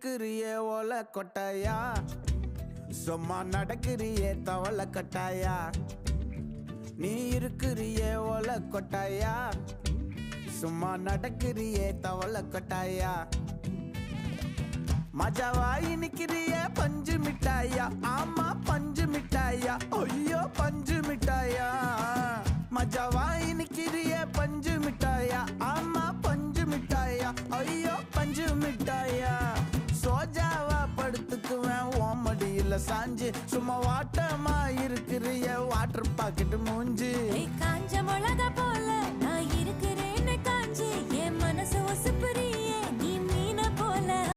இருக்கிறியே ஓல கொட்டாயா, சும்மா நடக்கிறியே தவள கட்டாயா. நீ இருக்கிறியே ஓல கொட்டாயா, சும்மா நடக்கிறியே தவள கொட்டாயா. மஜாவாயி நிக்கிறிய பஞ்சு மிட்டாயா, ஆமா பஞ்சு மிட்டாயா, ஐயோ பஞ்சு மிட்டாயா. மஜாவாயி நிக்கிறிய பஞ்சு மிட்டாயா, ஆமா பஞ்சு மிட்டாயா, ஐயோ பஞ்சு மிட்டாயா. சோஜாவா படுத்துக்குவேன் ஓமடியில சாஞ்சு, சும்மா வாட்டமா இருக்கிறிய வாட்டர் பாக்கெட் மூஞ்சு.